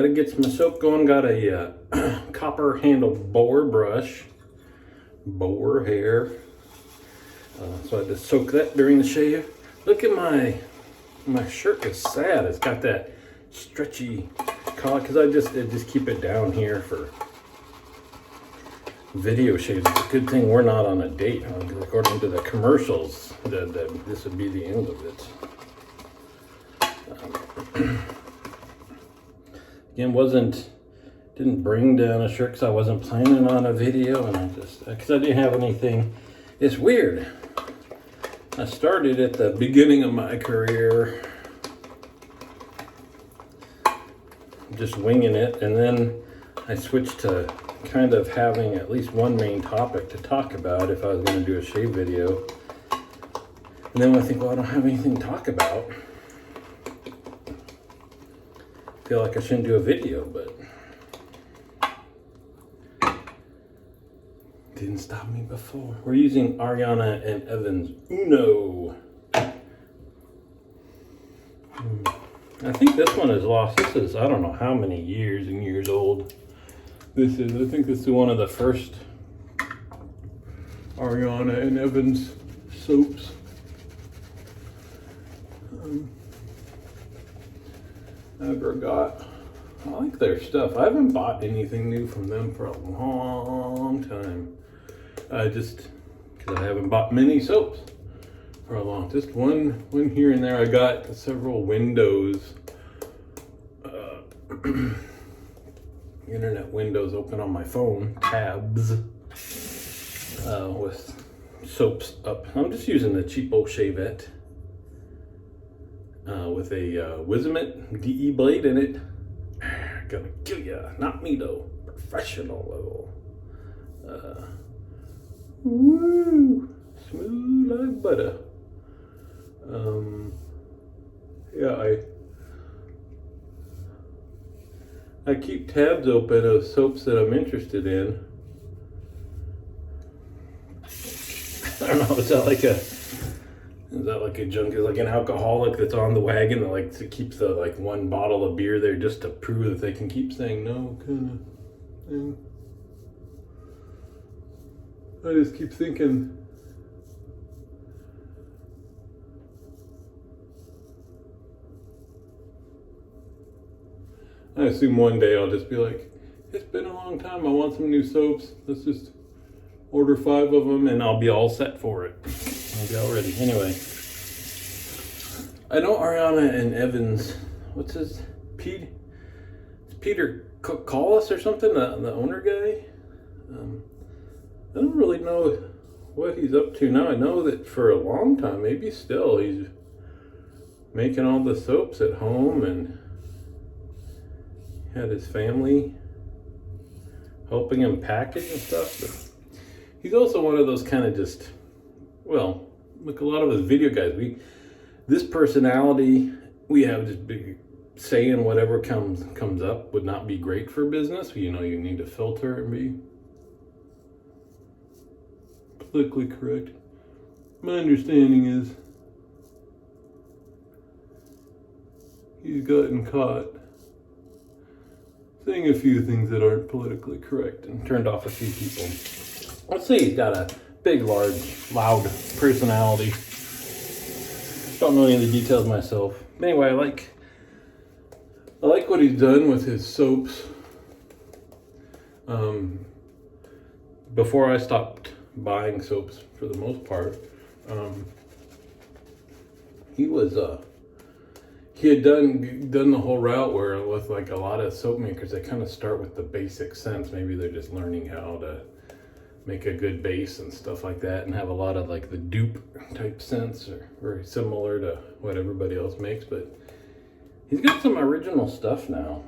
gotta get my soap going. Got a copper handled boar brush, boar hair. So I had to soak that during the shave. Look at my shirt is sad. It's got that stretchy collar because I just keep it down here for video shaves. It's a good thing we're not on a date, huh? Because according to the commercials, this would be the end of it. Again, didn't bring down a shirt because I wasn't planning on a video, and because I didn't have anything. It's weird. I started at the beginning of my career just winging it, and then I switched to kind of having at least one main topic to talk about if I was going to do a shave video. And then I think, well, I don't have anything to talk about. I feel like I shouldn't do a video, but didn't stop me before. We're using Ariana and Evans Uno. I think this one is lost. This is, I don't know how many years and years old. I think this is one of the first Ariana and Evans soaps. I ever got. I like their stuff. I haven't bought anything new from them for a long time. Just because I haven't bought many soaps for a long. Just one here and there. I got several Windows, internet windows open on my phone, tabs, with soaps up. I'm just using the cheapo Shavette with a Wizamit DE blade in it. Gonna kill ya, not me though. Professional level. Woo, smooth like butter. Yeah, I keep tabs open of soaps that I'm interested in. I don't know, is that like a junk? Is like an alcoholic that's on the wagon that like keeps the like one bottle of beer there just to prove that they can keep saying no kind of thing. I just keep thinking, I assume one day I'll just be like, it's been a long time, I want some new soaps, let's just order 5 of them and I'll be all set for it. I'll be all ready. Anyway, I know Ariana and Evans, what's his, Peter Collis or something, the owner guy. I don't really know what he's up to now. I know that for a long time, maybe still, he's making all the soaps at home and had his family helping him package and stuff. But he's also one of those kind of just, well, like a lot of us video guys, this personality we have, just big saying whatever comes up would not be great for business. You know, you need to filter and be politically correct. My understanding is he's gotten caught saying a few things that aren't politically correct and turned off a few people. Let's see, he's got a big, large, loud personality. Don't know any of the details myself. Anyway, I like what he's done with his soaps. Before I stopped buying soaps for the most part, he had done the whole route where with like a lot of soap makers, they kind of start with the basic scents. Maybe they're just learning how to make a good base and stuff like that, and have a lot of like the dupe type scents are very similar to what everybody else makes. But he's got some original stuff now.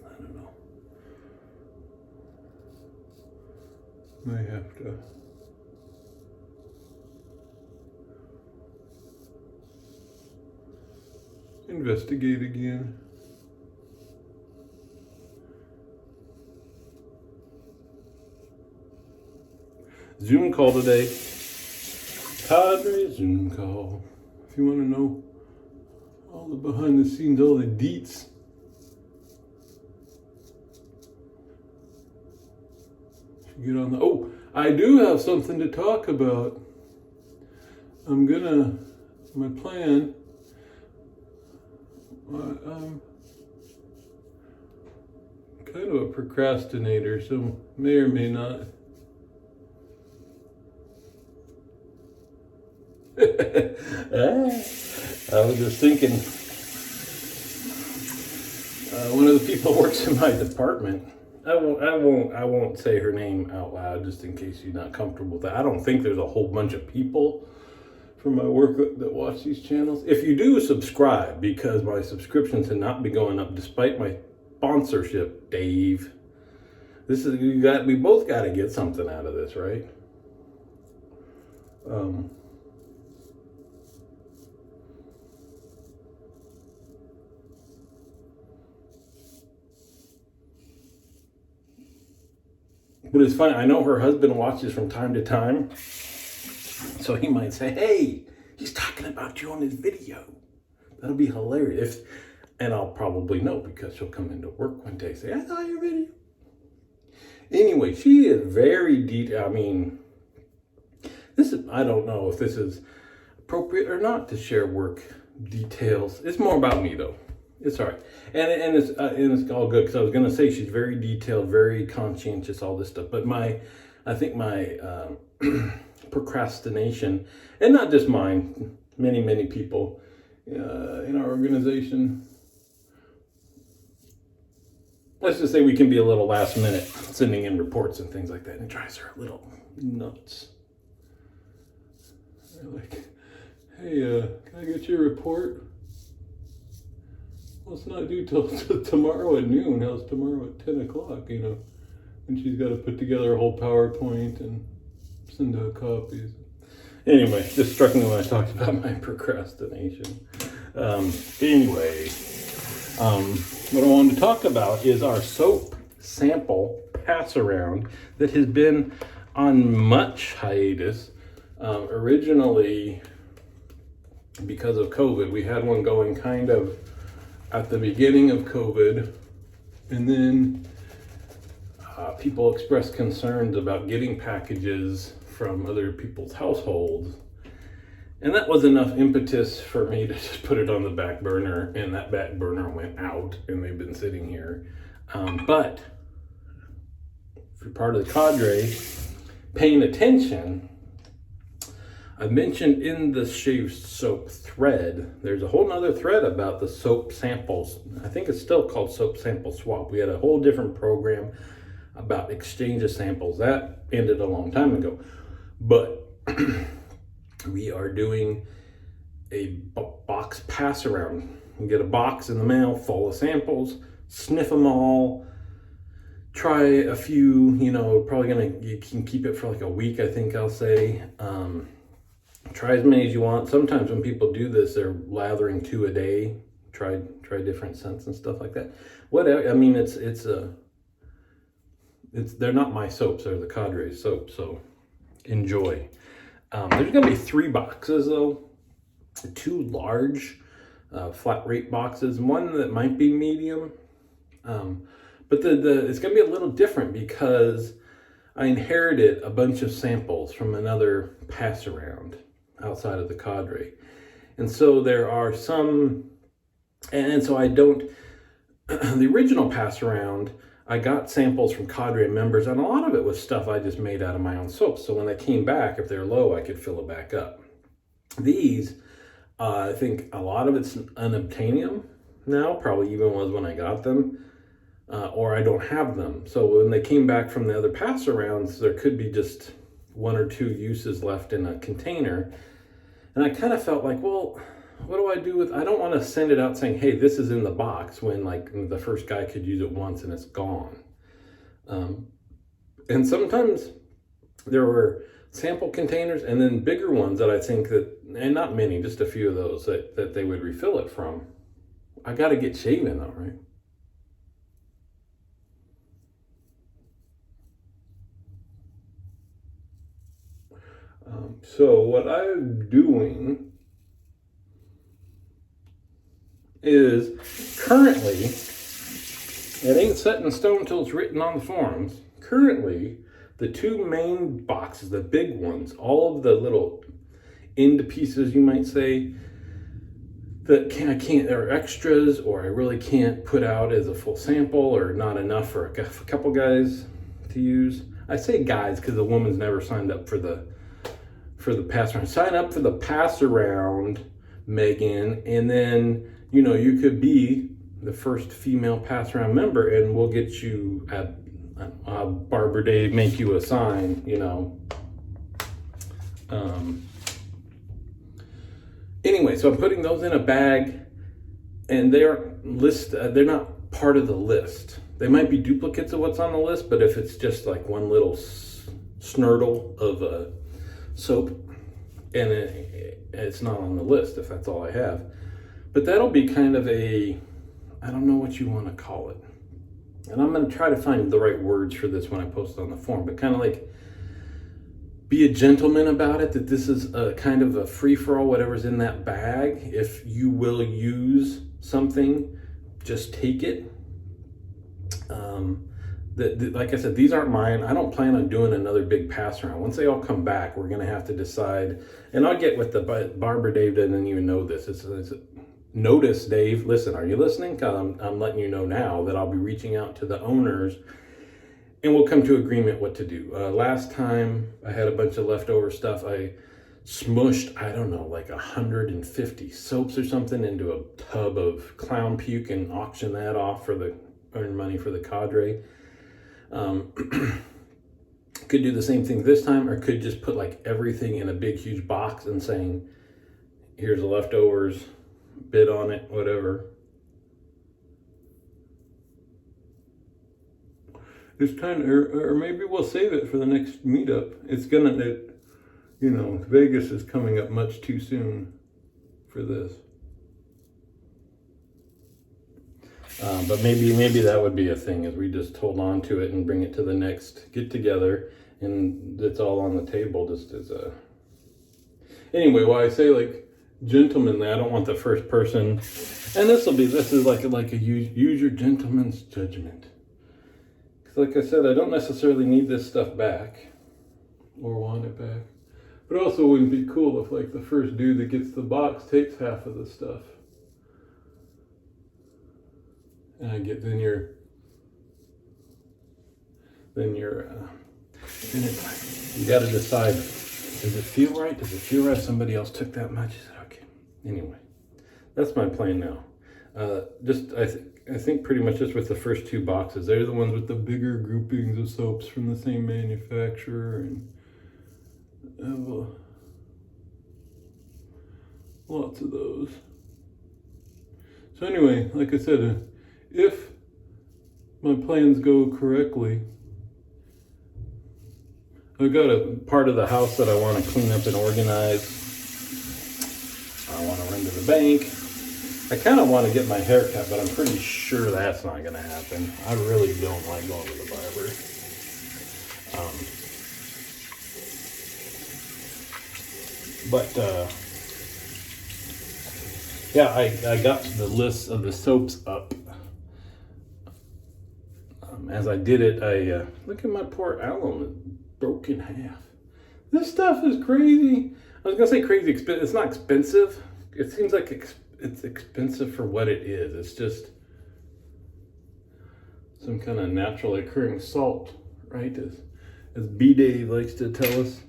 I don't know. I have to investigate again. Zoom call today. Padre Zoom call. If you want to know all the behind the scenes, all the deets, get on the. Oh, I do have something to talk about. My plan. I'm kind of a procrastinator, so may or may not. I was just thinking, one of the people works in my department. I won't say her name out loud just in case you're not comfortable with that. I don't think there's a whole bunch of people from my work that watch these channels. If you do, subscribe, because my subscriptions have not been going up despite my sponsorship, Dave. We both got to get something out of this, right? But it's funny, I know her husband watches from time to time, so he might say, hey, he's talking about you on his video. That'll be hilarious. And I'll probably know, because she'll come into work one day and say, I saw your video. Anyway, she is very detailed. I mean, I don't know if this is appropriate or not to share work details. It's more about me, though. It's all right. And it's all good, because I was going to say she's very detailed, very conscientious, all this stuff. But I think my procrastination, and not just mine, many people in our organization, let's just say we can be a little last minute sending in reports and things like that, and it drives her a little nuts. They're like, hey, can I get your report? Well, it's not due till tomorrow at noon. How's tomorrow at 10 o'clock, And she's got to put together a whole PowerPoint and send out copies. Anyway, this struck me when I talked about my procrastination. What I wanted to talk about is our soap sample pass around that has been on much hiatus. Originally, because of COVID, we had one going kind of at the beginning of COVID, and then people expressed concerns about getting packages from other people's households. And that was enough impetus for me to just put it on the back burner, and that back burner went out, and they've been sitting here. But if you're part of the cadre, paying attention, I mentioned in the Shave Soap thread, there's a whole nother thread about the soap samples. I think it's still called Soap Sample Swap. We had a whole different program about exchange of samples. That ended a long time ago. But we are doing a box pass around. You get a box in the mail full of samples, sniff them all, try a few, you can keep it for like a week, I think I'll say. Try as many as you want. Sometimes when people do this, they're lathering 2 a day. Try different scents and stuff like that. Whatever. I mean, they're not my soaps. They're the cadre's soaps. So enjoy. There's gonna be 3 boxes though. 2 large flat rate boxes. One that might be medium. But it's gonna be a little different because I inherited a bunch of samples from another pass around outside of the cadre. And so there are some, and so I don't, the original pass around, I got samples from cadre members, and a lot of it was stuff I just made out of my own soap. So when they came back, if they're low, I could fill it back up. These, I think a lot of it's unobtainium now, probably even was when I got them, or I don't have them. So when they came back from the other pass arounds, there could be just 1 or 2 uses left in a container. And I kind of felt like, well, what do I do with, I don't want to send it out saying, hey, this is in the box, when like the first guy could use it once and it's gone. And sometimes there were sample containers and then bigger ones that I think that, and not many, just a few of those that they would refill it from. I got to get shaving though, right? So what I'm doing is currently, it ain't set in stone till it's written on the forums. Currently, The two main boxes, the big ones, all of the little end pieces, you might say, that I can't, they're extras, or I really can't put out as a full sample, or not enough for a couple guys to use. I say guys because the woman's never signed up for the pass around. Sign up for the pass around, Megan, and then you could be the first female pass around member, and we'll get you at Barber Dave, make you a sign. Anyway, so I'm putting those in a bag, and they're not part of the list. They might be duplicates of what's on the list, but if it's just like one little snurtle of a soap, and it's not on the list if that's all I have. But that'll be kind of I don't know what you want to call it. And I'm going to try to find the right words for this when I post it on the forum, but kind of like, be a gentleman about it, that this is a kind of a free-for-all, whatever's in that bag. If you will use something, just take it. Like I said, these aren't mine. I don't plan on doing another big pass around. Once they all come back, we're going to have to decide. And I'll get with the Barber Dave doesn't even know this. Notice, Dave, listen, are you listening? I'm letting you know now that I'll be reaching out to the owners, and we'll come to agreement what to do. Last time I had a bunch of leftover stuff. I smushed, I don't know, like 150 soaps or something into a tub of clown puke and auctioned that off for earn money for the cadre. Could do the same thing this time, or could just put like everything in a big, huge box and saying, here's the leftovers, bid on it, whatever. It's time, or maybe we'll save it for the next meetup. Vegas is coming up much too soon for this. But maybe that would be a thing, is we just hold on to it and bring it to the next get together, and it's all on the table just as a. Anyway, why I say like gentlemanly, I don't want the first person, and this is like a use your gentleman's judgment. Like I said, I don't necessarily need this stuff back or want it back. But it also wouldn't be cool if like the first dude that gets the box takes half of the stuff. And you got to decide, does it feel right? Does it feel right if somebody else took that much? Okay. Anyway, that's my plan now. I think pretty much just with the first two boxes. They're the ones with the bigger groupings of soaps from the same manufacturer, and lots of those. So anyway, like I said, if my plans go correctly, I've got a part of the house that I want to clean up and organize. I want to run to the bank. I kind of want to get my hair cut, but I'm pretty sure that's not going to happen. I really don't like going to the barber. I got the list of the soaps up. As I did it, look at my poor alum, it broke in half. This stuff is crazy. I was going to say crazy expensive. It's not expensive. It seems like it's expensive for what it is. It's just some kind of naturally occurring salt, right? As B-Dave likes to tell us.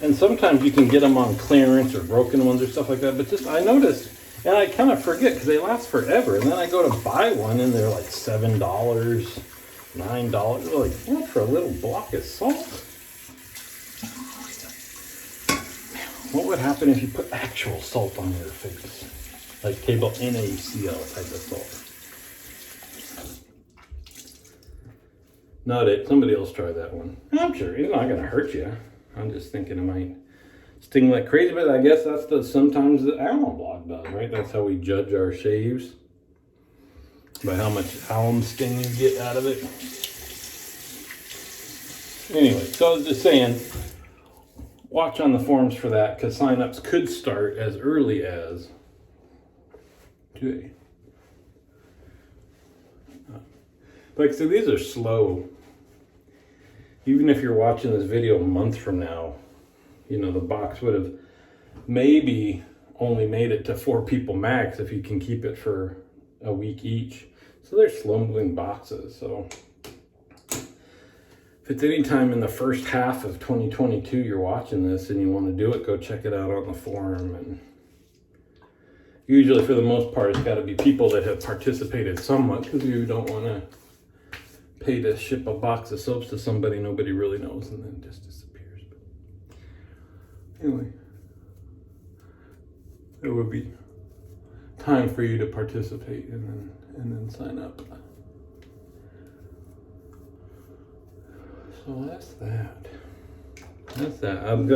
And sometimes you can get them on clearance or broken ones or stuff like that. But I noticed, and I kind of forget because they last forever. And then I go to buy one and they're like $7, $9. Like, what for a little block of salt? What would happen if you put actual salt on your face? Like table NaCl type of salt. Not it. Somebody else try that one. I'm sure it's not going to hurt you. I'm just thinking it might sting like crazy, but I guess that's sometimes the alum block does, right? That's how we judge our shaves. By how much alum sting you get out of it. Anyway, so I was just saying, watch on the forums for that, because signups could start as early as today. Like I said, these are slow. Even if you're watching this video a month from now, you know, the box would have maybe only made it to 4 people max if you can keep it for a week each. So they're slow moving boxes. So if it's any time in the first half of 2022 you're watching this and you want to do it, go check it out on the forum. And usually for the most part, it's got to be people that have participated somewhat, because you don't want to pay to ship a box of soaps to somebody nobody really knows and then just disappears. But anyway, there would be time for you to participate and then sign up. So that's that. That's that. I'm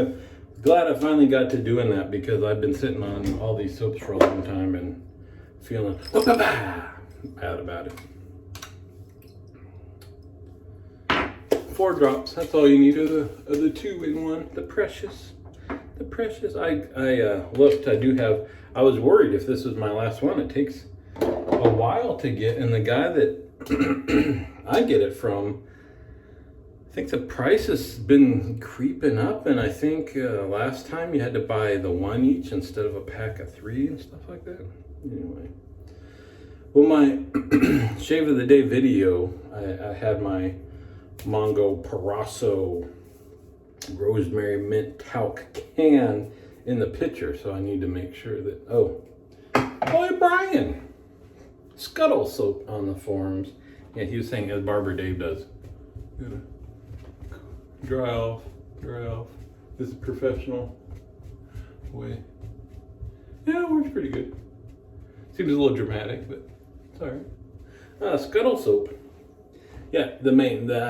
glad I finally got to doing that, because I've been sitting on all these soaps for a long time and feeling bad about it. 4 drops. That's all you need of the 2-in-1. The precious. I looked. I was worried if this was my last one. It takes a while to get, and the guy that I get it from, I think the price has been creeping up, and I think last time you had to buy the 1 each instead of a pack of 3 and stuff like that. Anyway, well, my shave of the day video, I had my Mongo Parasso rosemary mint talc can in the picture, so I need to make sure that. Oh, boy, Brian, Scuttle soap on the forums. Yeah, he was saying as Barber Dave does. Dry off. This is professional way. Yeah, it works pretty good. Seems a little dramatic, but it's all right. Scuttle soap. Yeah, I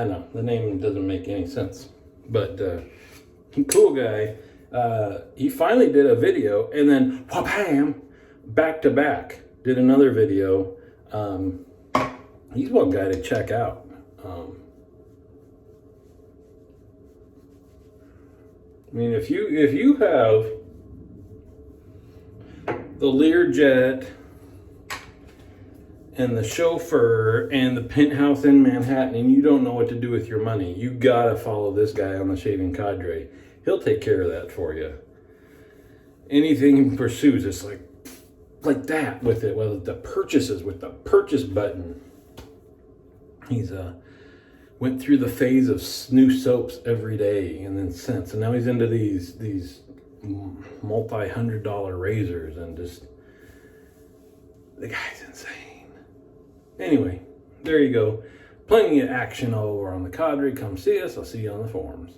know the name doesn't make any sense, but cool guy. He finally did a video, and then wham, back to back, did another video. He's one guy to check out. I mean, if you have the Learjet and the Chauffeur and the Penthouse in Manhattan, and you don't know what to do with your money, you gotta follow this guy on the Shaving Cadre. He'll take care of that for you. Anything he pursues, it's like that with it. Well, the purchases with the purchase button. He's went through the phase of new soaps every day, and then since, and now he's into these multi-$100 razors, and just the guy's insane. Anyway, there you go. Plenty of action all over on the Cadre. Come see us. I'll see you on the forums.